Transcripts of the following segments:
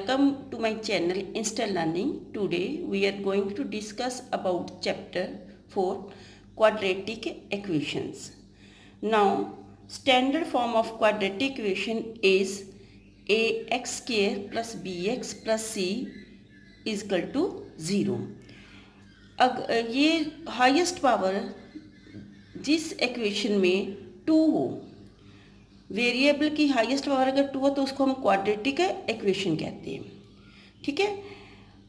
Welcome to my channel Instant Learning. Today we are going to discuss about chapter 4 quadratic equations. Now standard form of quadratic equation is ax square plus bx plus c is equal to 0. ये highest power जिस equation में 2 हो, variable की highest power अगर 2 हो तो उसको हम क्वाड्रेटिक इक्वेशन कहते हैं। ठीक है,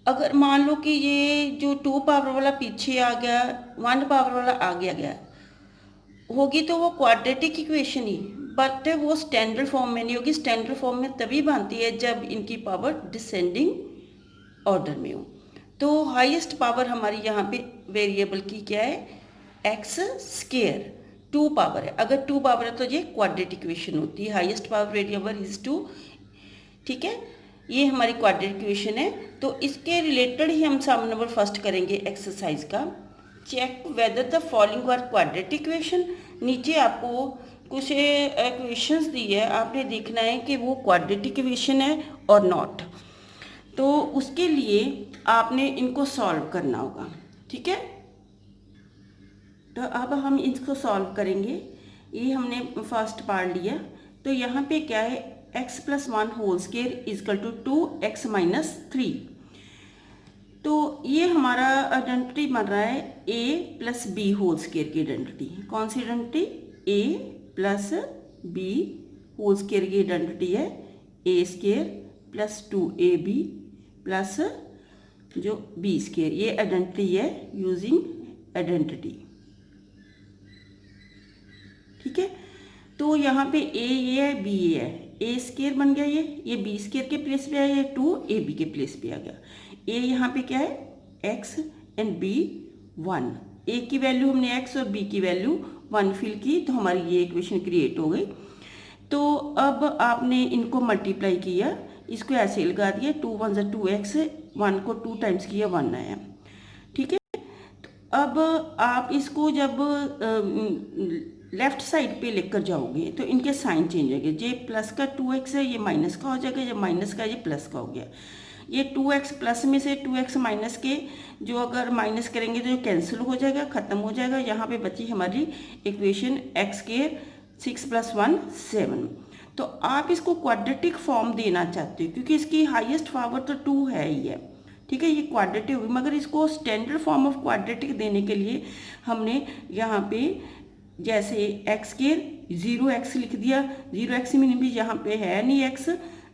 अगर मान लो कि ये जो 2 पावर वाला पीछे आ गया, 1 पावर वाला आगे आ गया होगी तो वो क्वाड्रेटिक इक्वेशन ही, बट वो स्टैंडर्ड फॉर्म में नहीं होगी। स्टैंडर्ड फॉर्म में तभी बनती है जब इनकी पावर डिसेंडिंग ऑर्डर में हो। तो हाईएस्ट पावर हमारी यहाँ पे वेरिएबल की क्या है, एक्स स्क्वायर, 2 पावर है। अगर 2 पावर है तो ये क्वाड्रेटिक इक्वेशन होती है। Highest power variable is 2। ठीक है, ये हमारी क्वाड्रेटिक इक्वेशन है। तो इसके रिलेटेड ही हम सम नंबर फर्स्ट करेंगे एक्सरसाइज का। Check whether the following are quadratic equation. नीचे आपको कुछ इक्वेशंस दी है, आपने देखना है कि वो क्वाड्रेटिक इक्वेशन है और नॉट। तो उसके लिए आपने इनको सॉल्व करना होगा। ठीक है, तो अब हम इसको सॉल्व करेंगे। ये हमने फर्स्ट पार्ट लिया, तो यहाँ पे क्या है, x plus 1 whole square is equal to 2x minus 3। तो ये हमारा आइडेंटिटी बन रहा है a plus b whole square की आइडेंटिटी। कौन सी identity, a plus b whole square की आइडेंटिटी है a square plus 2ab plus जो b स्क्वायर। ये आइडेंटिटी है यूजिंग आइडेंटिटी। ठीक है, तो यहाँ पे a ये है, b ये है, a स्क्वायर बन गया, ये b स्क्वायर के प्लेस पे आया, ये 2ab के प्लेस पे आ गया। a यहाँ पे क्या है, x एंड b 1। a की वैल्यू हमने x और b की वैल्यू 1 फिल की, तो हमारी ये इक्वेशन क्रिएट हो गई। तो अब आपने इनको मल्टीप्लाई किया, इसको ऐसे लगा दिया, 2 1 = 2x, 1 को 2 टाइम्स किया, 1 आया। ठीक है, तो अब आप इसको जब लेफ्ट साइड पे लेकर जाओगे तो इनके साइन चेंज होंगे। ये प्लस का 2x है, ये माइनस का हो जाएगा, ये माइनस का ये प्लस का हो गया। ये 2x प्लस में से 2x माइनस के जो अगर माइनस करेंगे तो कैंसिल हो जाएगा, ख़त्म हो जाएगा। यहाँ पे बची हमारी इक्वेशन x स्क्वायर 6 + 1 7। तो आप इसको क्वाड्रेटिक फॉर्म देना चाहते हो क्योंकि इसकी हाईएस्ट पावर तो 2 है ही है। ठीक है, ये क्वाड्रेटिक होगी, मगर इसको स्टैंडर्ड फॉर्म ऑफ क्वाड्रेटिक देने के लिए हमने यहाँ पे जैसे x स्क्वायर 0x लिख दिया। 0x में भी यहाँ पे है नहीं x,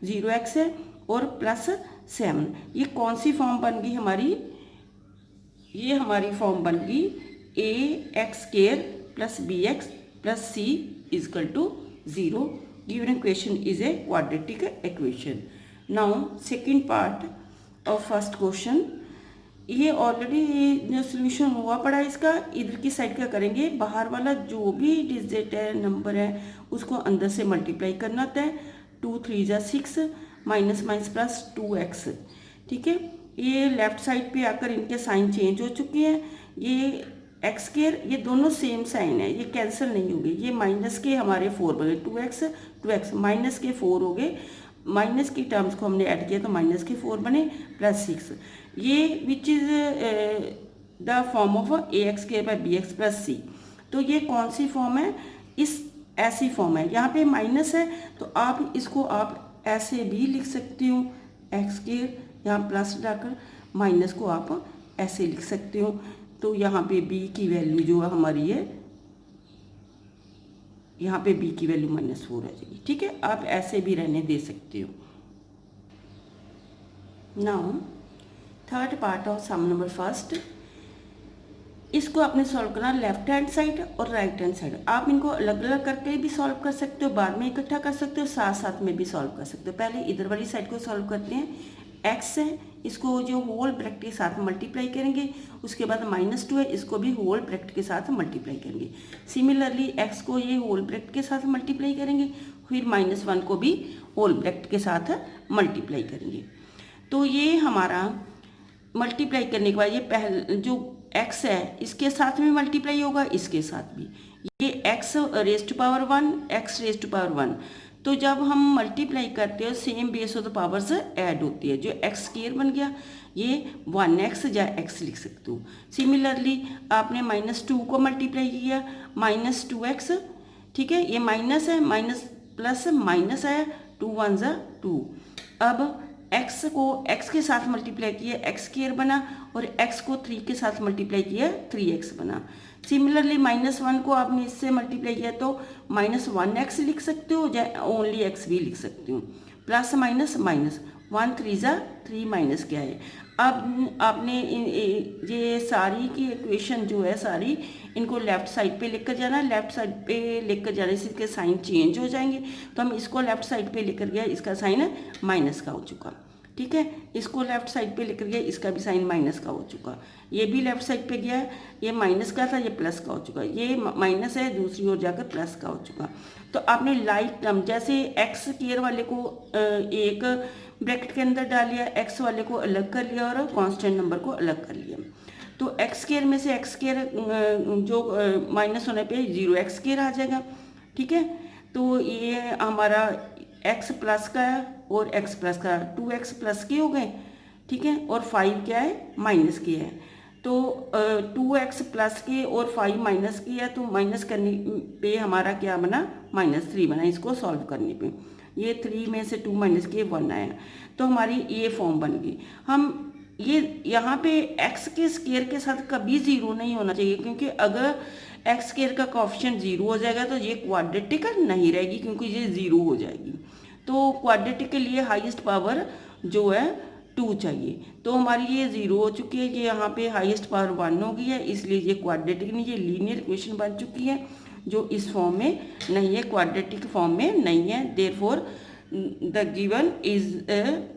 0x है, और प्लस 7। ये कौन सी फॉर्म बन गई हमारी, ये हमारी फॉर्म बन गई ax square plus bx plus c is equal to 0। Given equation is a quadratic equation. Now second part of first question. ये ऑलरेडी जो सोल्यूशन हुआ पड़ा है, इसका इधर की साइड का करेंगे। बाहर वाला जो भी डिजिट है, नंबर है, उसको अंदर से मल्टीप्लाई करना होता है। 2 3 = 6, माइनस माइनस प्लस 2x। ठीक है, ये लेफ्ट साइड पे आकर इनके साइन चेंज हो चुके हैं। ये x स्क्वायर, ये दोनों सेम साइन है, ये कैंसिल नहीं होंगे। ये माइनस के हमारे 4 बने, 2x माइनस के 4 हो गए, माइनस की टर्म्स को हमने ऐड किया तो माइनस के 4 बने प्लस 6। ये which is the form of ax square by bx plus c। तो ये कौन सी फॉर्म है, इस ऐसी फॉर्म है। यहाँ पे माइनस है तो आप इसको आप ऐसे भी लिख सकते हो, x स्क्वायर यहाँ प्लस डालकर, माइनस को आप ऐसे लिख सकते हो। तो यहाँ पे b की वैल्यू जो हमारी है, यहाँ पे b की वैल्यू -4 आ जाएगी। ठीक है, आप ऐसे भी रहने दे सकते हो। Now third part of sum number first. इसको आपने सॉल्व करना लेफ्ट हैंड साइड और राइट हैंड साइड। आप इनको अलग अलग करके भी सॉल्व कर सकते हो, बाद में इकट्ठा कर सकते हो, साथ साथ में भी सॉल्व कर सकते हो। पहले इधर वाली साइड को सॉल्व करते हैं। x है, इसको जो होल ब्रैकेट के साथ मल्टीप्लाई करेंगे, उसके बाद -2 है, इसको भी होल ब्रैकेट के साथ मल्टीप्लाई करेंगे। सिमिलरली x को ये होल ब्रैकेट के साथ मल्टीप्लाई करेंगे, फिर -1 को भी होल ब्रैकेट के साथ मल्टीप्लाई करेंगे। तो ये हमारा मल्टीप्लाई करने के बाद ये पहले जो x है इसके साथ में मल्टीप्लाई होगा, इसके साथ भी। ये x raise to power 1, x raise to power 1, तो जब हम मल्टीप्लाई करते हो same base of the powers add होती है। जो एक्स स्क्वायर बन गया ये 1x या x लिख सकते हो। सिमिलरली आपने -2 को मल्टीप्लाई किया -2x, ठीक है, ये माइनस है, माइनस प्लस माइनस आया, 2 1 ज़ा 2। अब x को x के साथ मल्टीप्लाई किया x स्क्वायर बना, और x को 3 के साथ मल्टीप्लाई किया 3x बना। सिमिलरली -1 को आपने इससे मल्टीप्लाई किया तो -1x लिख सकते हो या ओनली x भी लिख सकते हो। प्लस माइनस माइनस, 1 3 ज़ा 3 माइनस क्या है। अब आपने ये सारी की इक्वेशन जो है सारी इनको लेफ्ट साइड पे लेकर जाना है। लेफ्ट साइड पे लेकर जाने से इसके साइन चेंज हो जाएंगे, तो हम इसको लेफ्ट साइड पे लेकर गए, इसका साइन माइनस का हो चुका, ठीक है। इसको लेफ्ट साइड पे लेकर गए, इसका भी साइन माइनस का हो चुका। ये भी लेफ्ट साइड पे गया है, ये माइनस का था, ये प्लस का हो चुका। ये माइनस है, दूसरी ओर जाकर प्लस का हो चुका। तो आपने लाइक टर्म जैसे एक्स स्क्वायर वाले को एक ब्रैकेट के अंदर डाल लिया, एक्स वाले को अलग कर लिया और कांस्टेंट नंबर को अलग कर लिया। तो एक्स स्क्वायर में से एक्स स्क्वायर जो माइनस होने पे 0x स्क्वायर आ जाएगा, ठीक है। तो ये हमारा x प्लस का है और x प्लस का 2x प्लस के हो गए, ठीक है, और 5 क्या है माइनस के है। तो 2x प्लस के और 5 माइनस के है, तो माइनस करने पे हमारा क्या बना -3 बना। इसको सॉल्व करने पे ये 3 में से 2 माइनस के 1 आया, तो हमारी ये फॉर्म बन गई। हम ये यहाँ पे x के स्क्वायर के साथ कभी 0 नहीं होना चाहिए, क्योंकि अगर x स्क्वायर का कोएफिशिएंट 0 हो जाएगा तो ये क्वाड्रेटिक नहीं रहेगी, क्योंकि ये 0 हो जाएगी। तो क्वाड्रेटिक के लिए हाईएस्ट पावर जो है 2 चाहिए। तो हमारी ये 0 हो चुकी है, ये यहाँ पे हाईएस्ट पावर 1 हो गई है, इसलिए ये क्वाड्रेटिक नहीं, ये लीनियर इक्वेशन बन चुकी है जो इस फॉर्म में नहीं है, क्वाड्रेटिक फॉर्म में नहीं है। Therefore the given is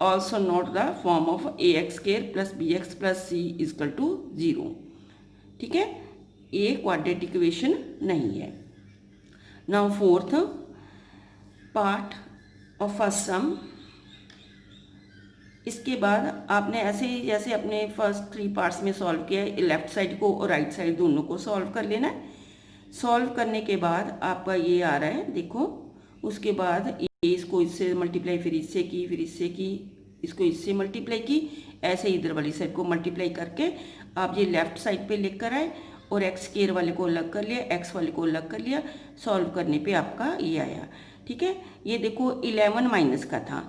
also not the form of ax square plus bx plus c is equal to 0, ठीक है, ये क्वाड्रेटिक इक्वेशन नहीं है। Now fourth part of first sum. इसके बाद आपने ऐसे ही जैसे अपने फर्स्ट 3 पार्ट्स में सॉल्व किया है, लेफ्ट साइड को और राइट साइड दोनों को सॉल्व कर लेना है। सॉल्व करने के बाद आपका ये आ रहा है, देखो, उसके बाद इसको इससे मल्टीप्लाई, फिर इससे की, फिर इससे की, इसको इससे मल्टीप्लाई की, ऐसे इधर वाली साइड को मल्टीप्लाई करके आप ये लेफ्ट साइड पे लेकर आए और एक्स स्क्वायर वाले को अलग कर लिया, एक्स वाले को अलग कर लिया। सॉल्व करने पे आपका ये आया, ठीक है। ये देखो 11 माइनस का था,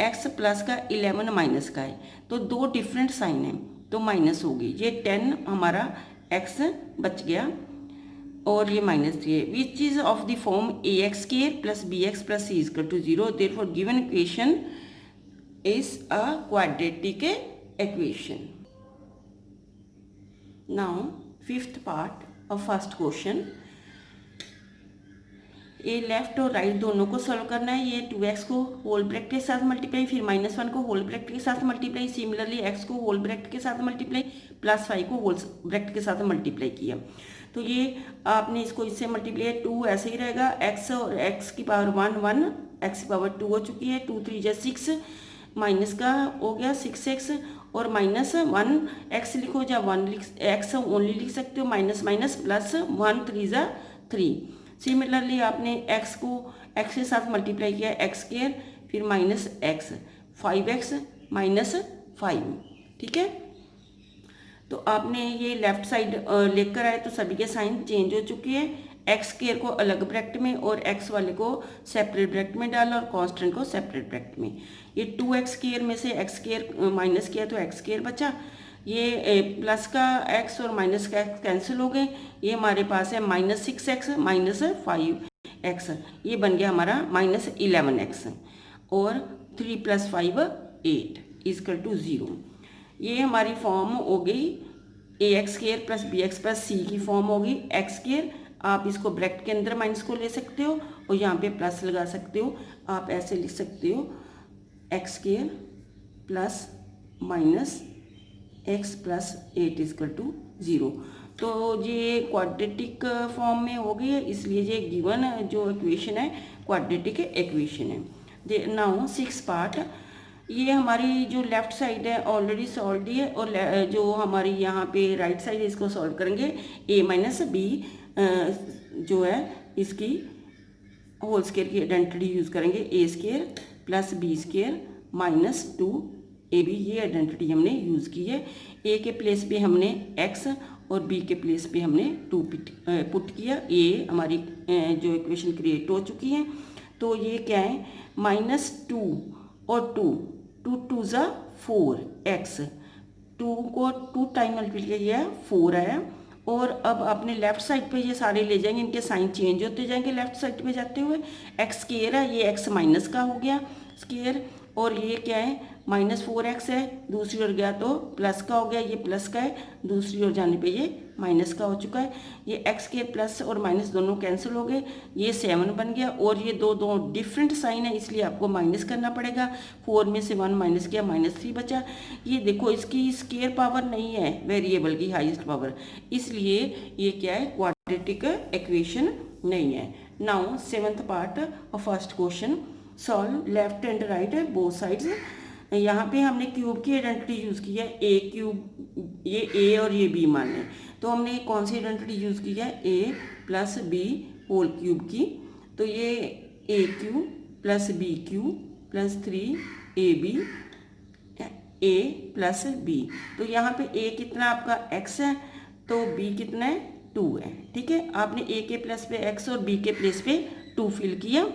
एक्स प्लस का 11 माइनस का है, तो 2 डिफरेंट साइन है, तो माइनस होगी। ये 10 हमारा एक्स बच गया और ये -3 है, which is of the form ax square plus bx plus c is equal to 0। Therefore given equation is a quadratic equation. Now fifth part of first question. ये लेफ्ट और राइट दोनों को सॉल्व करना है। ये 2x को whole bracket के साथ मल्टीप्लाई, फिर -1 को होल ब्रैकेट के साथ मल्टीप्लाई, सिमिलरली x को होल ब्रैकेट के साथ मल्टीप्लाई, प्लस 5 को होल ब्रैकेट के साथ मल्टीप्लाई किया। तो ये आपने इसको इससे मल्टीप्लाई, 2 ऐसे ही रहेगा, x और x की पावर 1 1, x की पावर 2 हो चुकी है, 2 3 जा 6, माइनस का हो गया 6x और -1 x लिखो या 1 x ओनली लिख सकते हो, माइनस माइनस प्लस 1 3 जा 3। सिमिलरली आपने x को x के साथ मल्टीप्लाई किया, x स्क्वायर, फिर -x, 5x -5, ठीक है। तो आपने ये लेफ्ट साइड लेकर आए तो सभी के साइन चेंज हो चुके हैं। एक्स स्क्वायर को अलग ब्रैकेट में और एक्स वाले को सेपरेट ब्रैकेट में डाला और कांस्टेंट को सेपरेट ब्रैकेट में। ये 2x स्क्वायर में से एक्स स्क्वायर माइनस किया तो एक्स स्क्वायर बचा। ये प्लस का x और माइनस का x कैंसिल हो गए। ये हमारे पास है -6x -5x, ये बन गया हमारा -11x और 3 + 5 8 = 0। ये हमारी फॉर्म हो गई ax square plus bx plus c की फॉर्म होगी। एक्स स्क्वायर आप इसको ब्रैकेट के अंदर माइनस को ले सकते हो और यहाँ पे प्लस लगा सकते हो। आप ऐसे लिख सकते हो x square plus minus x plus 8 = 0। तो ये क्वाड्रेटिक फॉर्म में हो गई है, इसलिए ये गिवन जो इक्वेशन है क्वाड्रेटिक इक्वेशन है। Now 6 part. ये हमारी जो लेफ्ट साइड है ऑलरेडी सॉल्व है और जो हमारी यहाँ पे राइट साइड है इसको सॉल्व करेंगे। a - b जो है इसकी होल स्केयर की आइडेंटिटी यूज़ करेंगे, a square plus b square minus 2ab, ये आइडेंटिटी हमने यूज़ की है। ए के प्लेस पे हमने x और b के प्लेस पे हमने 2 पुट किया। ये हमारी जो इक्वेशन क्रिएट हो चुकी है। तो ये क्या है, -2 और 2, 2 ज़ा 4 x, 2 को 2 टाइम मल्टीप्लाई किया 4 आया। और अब आपने लेफ्ट साइड पे ये सारे ले जाएंगे, इनके साइन चेंज होते जाएंगे लेफ्ट साइड पे जाते हुए। एक्स स्केयर है, ये एक्स माइनस का हो गया स्केयर, और ये क्या है -4x है, दूसरी ओर गया तो प्लस का हो गया, ये प्लस का है, दूसरी ओर जाने पे ये माइनस का हो चुका है। ये एक्स के प्लस और माइनस दोनों कैंसिल हो गए, ये 7 बन गया। और ये दो डिफरेंट साइन है, इसलिए आपको माइनस करना पड़ेगा। 4 में से 1 माइनस किया, -3 बचा। ये देखो इसकी स्केयर पावर नहीं है वेरिएबल की हाईएस्ट पावर, इसलिए ये क्या है, क्वाड्रेटिक इक्वेशन नहीं है। Now 7th part of first question, solve left and right both sides. यहाँ पे हमने क्यूब की आइडेंटिटी यूज़ की है, ए क्यूब, ये ए और ये बी माने, तो हमने कौन सी आइडेंटिटी यूज़ की है, a plus b whole cube की। तो ये a cube plus b cube plus 3ab a plus b. तो यहाँ पे ए कितना आपका x है, तो b कितना है, 2 है। ठीक है, आपने a के प्लेस पे x और b के प्लेस पे 2 फिल किया,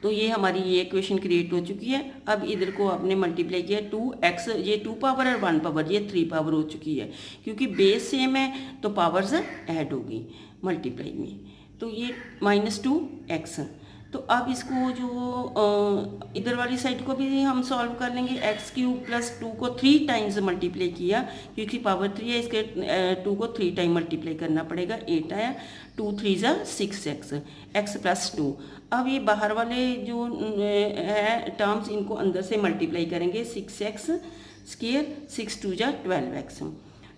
तो ये हमारी ये इक्वेशन क्रिएट हो चुकी है। अब इधर को आपने मल्टीप्लाई किया 2x, ये 2 पावर और 1 पावर, ये 3 पावर हो चुकी है। क्योंकि बेस सेम है तो पावर्स ऐड होगी मल्टीप्लाई में। तो ये -2x। तो अब इसको जो इधर वाली साइड को भी हम सॉल्व कर लेंगे। x³ प्लस 2 को 3 टाइम्स मल्टीप्लाई किया, क्योंकि पावर 3 है, इसके 2 को 3 टाइम मल्टीप्लाई करना पड़ेगा, 8 आया। 2 3 ज़ा 6x, x प्लस 2। अब ये बाहर वाले जो है टर्म्स, इनको अंदर से मल्टीप्लाई करेंगे, 6x स्क्वायर, 6 2 ज़ा 12x।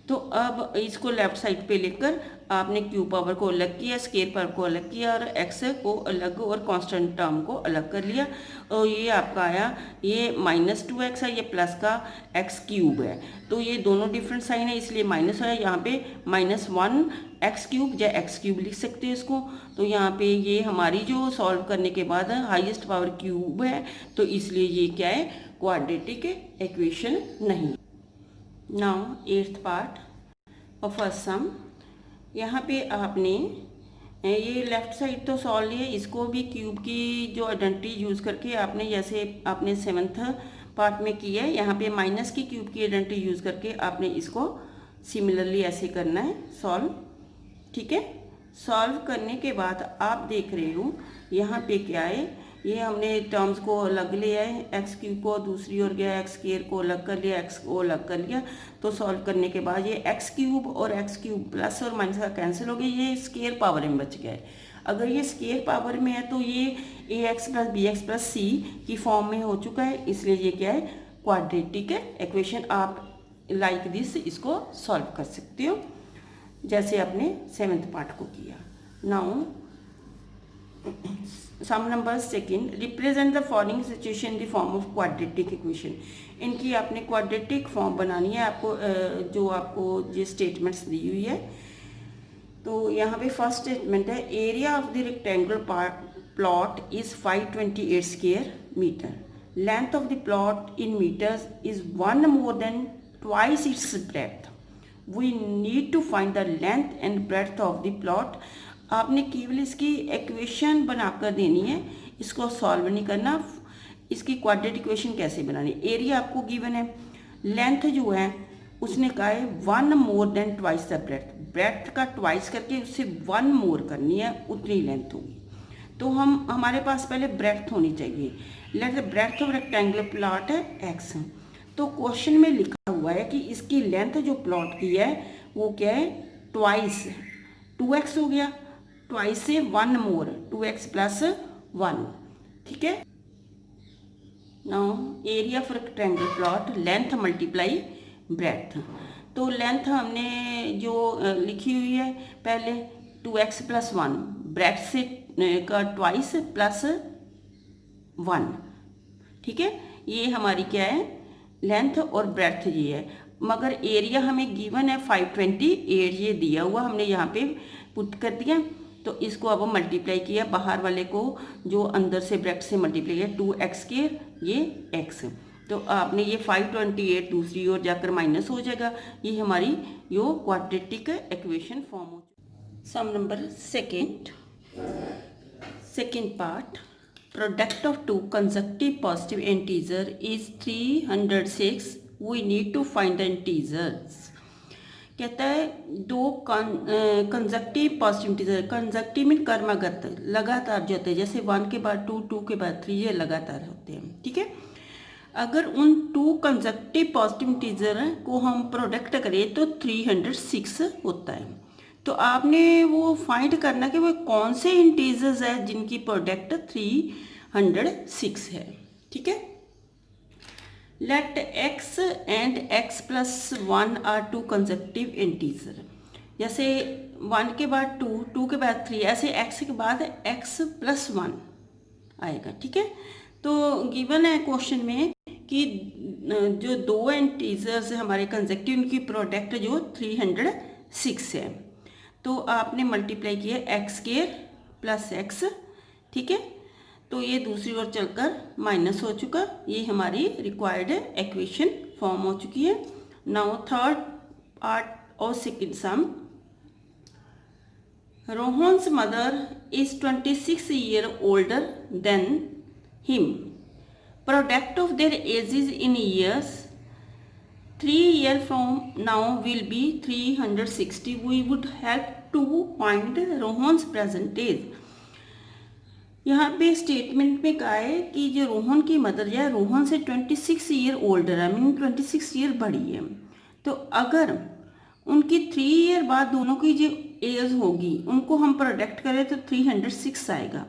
तो अब इसको लेफ्ट साइड पे लेकर आपने क्यू पावर को अलग किया, स्केयर पावर को अलग किया, और एक्स को अलग और कांस्टेंट टर्म को अलग कर लिया। और ये आपका आया, ये -2x है, ये प्लस का x³ है। तो ये दोनों डिफरेंट साइन है, इसलिए माइनस है। यहाँ पे -1x³ या x³ लिख सकते हैं इसको। तो यहाँ पे ये हमारी जो सॉल्व करने के बाद हाईएस्ट पावर क्यूब है, तो इसलिए ये क्या है, क्वाड्रेटिक इक्वेशन नहीं। Now 8th part of first sum. यहाँ पे आपने ये लेफ्ट साइड तो सॉल्व लिया, इसको भी क्यूब की जो आइडेंटिटी यूज़ करके आपने, जैसे आपने 7th पार्ट में किया है, यहाँ पे माइनस की क्यूब की आइडेंटिटी यूज़ करके आपने इसको सिमिलरली ऐसे करना है सॉल्व। ठीक है, सॉल्व करने के बाद आप देख रहे हो यहाँ पे क्या है, ये हमने टर्म्स को अलग लिया है, x³ को दूसरी ओर गया, x स्क्वायर को अलग कर लिया, x को अलग कर लिया। तो सॉल्व करने के बाद ये x³ और x³ प्लस और माइनस का कैंसिल हो गया, ये स्क्वायर पावर में बच गया है। अगर ये स्क्वायर पावर में है तो ये ax plus bx plus c की फॉर्म में हो चुका है, इसलिए ये क्या है, क्वाड्रेटिक इक्वेशन। आप लाइक दिस इसको सॉल्व कर सकते हो, जैसे आपने 7th पार्ट को किया। Now sum number second, represent the following situation in the form of quadratic equation. इनकी आपने क्वाड्रेटिक फॉर्म बनानी है, आपको जो आपको ये स्टेटमेंट्स दी हुई है। तो यहाँ पे फर्स्ट स्टेटमेंट है, area of the rectangular plot is 528 square metre, length of the plot in metres is 1 more than twice its breadth, we need to find the length and breadth of the plot। आपने केवल इसकी equation बनाकर देनी है, इसको solve नहीं करना। इसकी क्वाड्रेटिक इक्वेशन कैसे बनानी, एरिया आपको गिवन है, लेंथ जो है उसने कहा है 1 more than twice the breadth, breadth का ट्वाइस करके उससे 1 more करनी है, उतनी लेंथ होगी। तो हमारे पास पहले ब्रेथ होनी चाहिए, let breadth of rectangular plot है x। तो क्वेश्चन में लिखा हुआ है कि इसकी लेंथ जो प्लॉट की है वो क्या है, ट्वाइस, 2x हो गया, ट्वाइस से 1 more, 2x प्लस 1। ठीक है, now area of rectangular plot, length multiply breath. तो लेंथ हमने जो लिखी हुई है पहले 2x प्लस 1, ब्रेथ से का ट्वाइस प्लस 1। ठीक है, ये हमारी क्या है, लेंथ और ब्रेथ ये है। मगर एरिया हमें गिवन है 528, ये दिया हुआ हमने यहाँ पे पुट कर दिया। तो इसको अब मल्टीप्लाई किया, बाहर वाले को जो अंदर से ब्रैकेट से मल्टीप्लाई किया, 2x², ये x। तो आपने ये 528 दूसरी ओर जाकर माइनस हो जाएगा। ये हमारी यो क्वाड्रेटिक इक्वेशन फॉर्म हो। Sum number second part, product of two consecutive positive integer is 306, we need to find the integers. कहता है दो consecutive positive integer, consecutive mean क्रमागत, लगातार जो होते हैं, जैसे 1 के बाद 2, 2 के बाद 3, ये लगातार होते हैं, ठीक है। अगर उन 2 कंसेक्यूटिव पॉजिटिव इंटीजर को हम प्रोडक्ट करें तो 306 होता है। तो आपने वो फाइंड करना कि वो कौन से इंटीजर्स है जिनकी प्रोडक्ट 306 है, ठीक है। Let x and x+1 are 2 consecutive integer। जैसे 1 के बाद 2, 2 के बाद 3, ऐसे x के बाद x+1 आएगा, ठीक है। तो गिवन है क्वेश्चन में कि जो 2 इंटीजर्स हमारे कंसेक्यूटिव, उनकी प्रोडक्ट जो 306 है। तो आपने मल्टीप्लाई किया x² + x, ठीक है। तो ये दूसरी ओर चलकर माइनस हो चुका, ये हमारी रिक्वायर्ड इक्वेशन फॉर्म हो चुकी है। नाउ थर्ड पार्ट और second sum, Rohan's mother is 26 year older than him, product of their ages in years 3 years from now will be 360, we would help to find Rohan's present age. यहाँ पे statement में कहा है कि जो रोहन की मदर है, रोहन से 26 ईयर ओल्डर है, मीन 26 ईयर बड़ी है। तो अगर उनकी 3 ईयर बाद दोनों की जो एज होगी, उनको हम प्रोडक्ट करें तो 306 आएगा।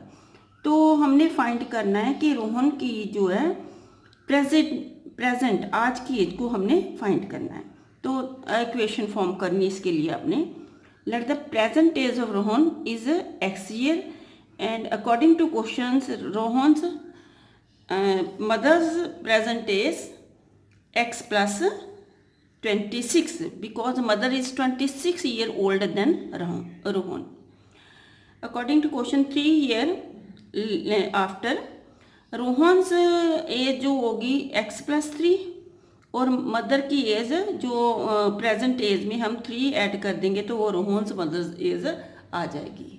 तो हमने फाइंड करना है कि रोहन की जो है प्रेजेंट आज की एज को हमने फाइंड करना है। तो इक्वेशन फॉर्म करनी इसके लिए आपने, let the present age of Rohan is x year, and according to questions Rohan's mother's present is x plus 26 because mother is 26 year older than Rohan. According to question 3 year after Rohan's as जो होगी x+3 और mother की as जो present as में हम 3 add कर देंगे तो वो रोहन्स मदर्स एज आ जाएगी।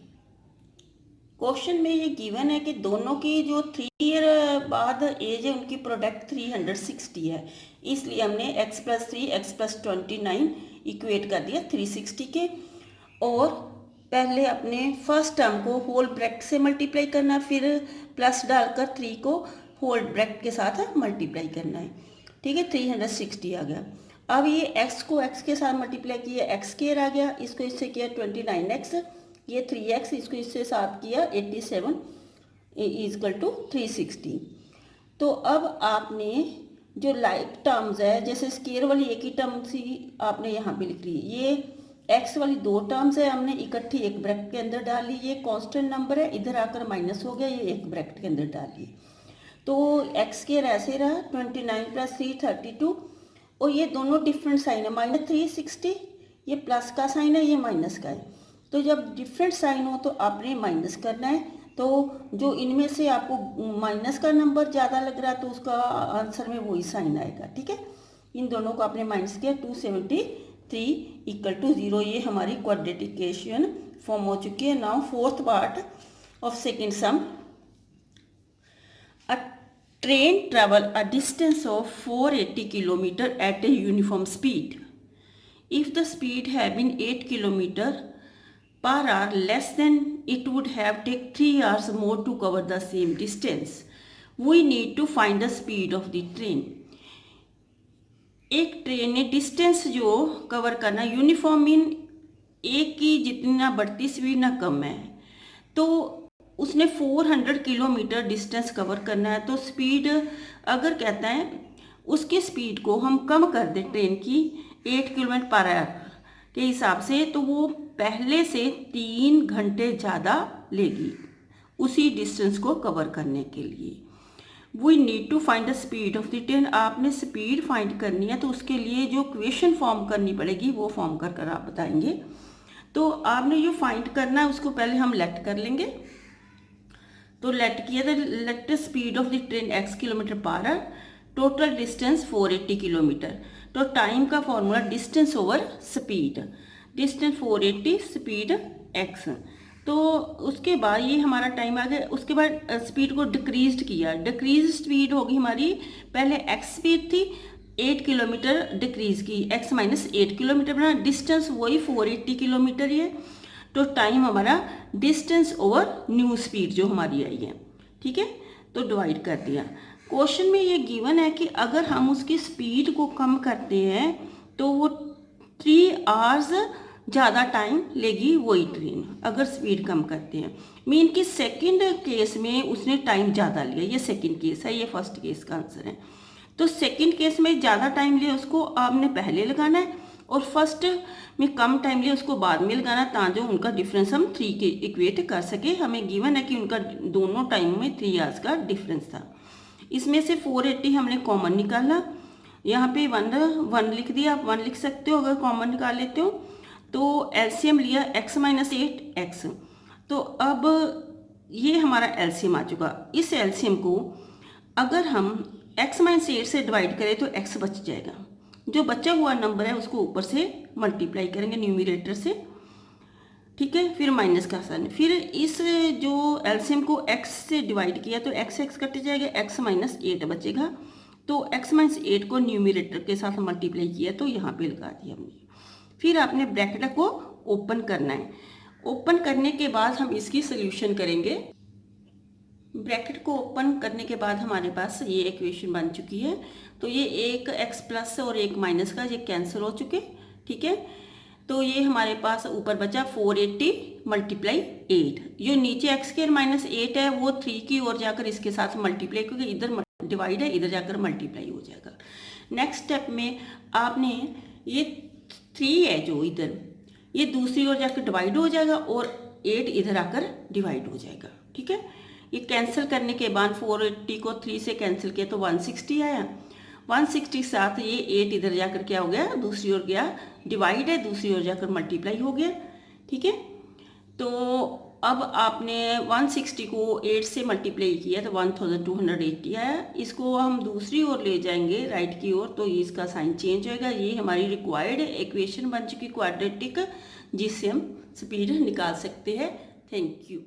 क्वेश्चन में ये गिवन है कि दोनों की जो 3 ईयर बाद एज है उनकी प्रोडक्ट 360 है, इसलिए हमने x+3 x+29 इक्वेट कर दिया 360 के। और पहले अपने फर्स्ट टर्म को होल ब्रैकेट से मल्टीप्लाई करना, फिर प्लस डालकर 3 को होल ब्रैकेट के साथ मल्टीप्लाई करना है, ठीक है। 360 आ गया। अब ये x को x के साथ मल्टीप्लाई किया, x² आ गया, इसको इससे किया 29x, ये 3x, इसको इससे साथ किया 87 इक्वल टू 360। तो अब आपने जो लाइक टर्म्स है, जैसे स्केयर वाली एक ही टर्म थी आपने यहाँ पे लिख ली, ये x वाली 2 टर्म्स है हमने इकट्ठी एक ब्रैकेट के अंदर डाल ली। ये कांस्टेंट नंबर है, इधर आकर माइनस हो गया, ये एक ब्रैकेट के अंदर डाल ली। तो x² ऐसे रहा 29 + 3 32, और ये दोनों डिफरेंट साइन है, -360, ये प्लस का साइन है, ये माइनस का है। तो जब डिफरेंट साइन हो तो आपने माइनस करना है। तो जो इनमें से आपको माइनस का नंबर ज़्यादा लग रहा है तो उसका आंसर में वही साइन आएगा, ठीक है। इन दोनों को आपने माइनस किया, 273 = 0। ये हमारी क्वाड्रेटिक इक्वेशन फॉर्म हो चुकी है। Now fourth part of second sum, a train travel a distance of 480 kilometre at a uniform speed. If the speed have been 8 kilometre per hour less than it would have take 3 hours more to cover the same distance. We need to find the speed of the train. एक train ने distance जो cover करना, uniform mean एक की जितनी ना बढ़ती speed ना कम है, तो उसने 400 किलोमीटर डिस्टेंस कवर करना है। तो स्पीड अगर कहता है उसकी स्पीड को हम कम कर दें ट्रेन की 8 किलोमीटर/आवर के हिसाब से, तो वो पहले से 3 घंटे ज़्यादा लेगी उसी डिस्टेंस को कवर करने के लिए। We need to find the speed of the train. आपने स्पीड फाइंड करनी है तो उसके लिए जो इक्वेशन फॉर्म करनी पड़ेगी वो फॉर्म कर आप बताएंगे। तो आपने जो फाइंड करना है उसको पहले हम लेट कर लेंगे। तो लेट किया था, let speed of the train x kilometre per hour, total distance 480 kilometre. तो टाइम का formula distance over speed, distance 480, speed x। तो उसके बाद ये हमारा टाइम आ गया। उसके बाद स्पीड को डिक्रीज किया, डिक्रीज स्पीड होगी हमारी, पहले x स्पीड थी 8 किलोमीटर, डिक्रीज की x माइनस 8 किलोमीटर बना, डिस्टेंस वही 480 किलोमीटर ही है। तो टाइम हमारा डिस्टेंस ओवर न्यू स्पीड जो हमारी आई है, ठीक है। तो डिवाइड कर दिया। क्वेश्चन में ये गिवन है कि अगर हम उसकी स्पीड को कम करते हैं तो वो 3 आवर्स ज़्यादा टाइम लेगी वही ट्रेन, अगर स्पीड कम करते हैं। मीन कि सेकंड केस में उसने टाइम ज़्यादा लिया, ये सेकंड केस है, ये फर्स्ट केस का आंसर है। तो सेकंड केस में ज़्यादा टाइम लिया उसको आपने पहले लगाना है, और फर्स्ट में कम टाइम लिया उसको बाद में लगाना, ताकि उनका डिफरेंस हम 3 के इक्वेट कर सके। हमें गिवन है कि उनका दोनों टाइम में 3 आवर्स का डिफरेंस था। इसमें से 480 हमने कॉमन निकाला, यहाँ पे 1 लिख दिया, आप 1 लिख सकते हो अगर कॉमन निकाल लेते हो। तो एलसीएम लिया x माइनस 8 x। तो अब ये हमारा एलसीएम आ चुका। इस एलसीएम को अगर हम x माइनस 8 से डिवाइड करें तो x बच जाएगा, जो बचा हुआ नंबर है उसको ऊपर से मल्टीप्लाई करेंगे न्यूमरेटर से, ठीक है। फिर माइनस का साइन, फिर इस जो एलसीएम को x से डिवाइड किया तो x कट जाएगा, x माइनस 8 बचेगा। तो x माइनस 8 को न्यूमरेटर के साथ मल्टीप्लाई किया तो यहाँ पे लगा दिया हमने। फिर आपने ब्रैकेट को ओपन करना है। ओपन करने के बाद हम इसकी सोल्यूशन करेंगे। ब्रैकेट को ओपन करने के बाद हमारे पास ये इक्वेशन बन चुकी है। तो ये एक x प्लस और एक माइनस का ये कैंसिल हो चुके, ठीक है। तो ये हमारे पास ऊपर बचा 480 मल्टीप्लाई 8। जो नीचे x स्क्वायर माइनस 8 है वो 3 की ओर जाकर इसके साथ मल्टीप्लाई, क्योंकि इधर डिवाइड है, इधर जाकर मल्टीप्लाई हो जाएगा। नेक्स्ट स्टेप में आपने ये 3 है जो इधर, ये दूसरी ओर जाकर डिवाइड हो जाएगा और 8 इधर आकर डिवाइड हो जाएगा, ठीक है। ये कैंसिल करने के बाद 480 को 3 से कैंसिल किया तो 160 आया। 160 साथ ये 8 इधर जाकर क्या हो गया, दूसरी ओर गया, डिवाइड है, दूसरी ओर जाकर मल्टीप्लाई हो गया, ठीक है। तो अब आपने 160 को 8 से मल्टीप्लाई किया तो 1280 आया। इसको हम दूसरी ओर ले जाएंगे राइट की ओर, तो इसका साइन चेंज होएगा। ये हमारी रिक्वायर्ड इक्वेशन बन चुकी क्वाड्रेटिक, जिससे हम स्पीड निकाल सकते हैं। Thank you.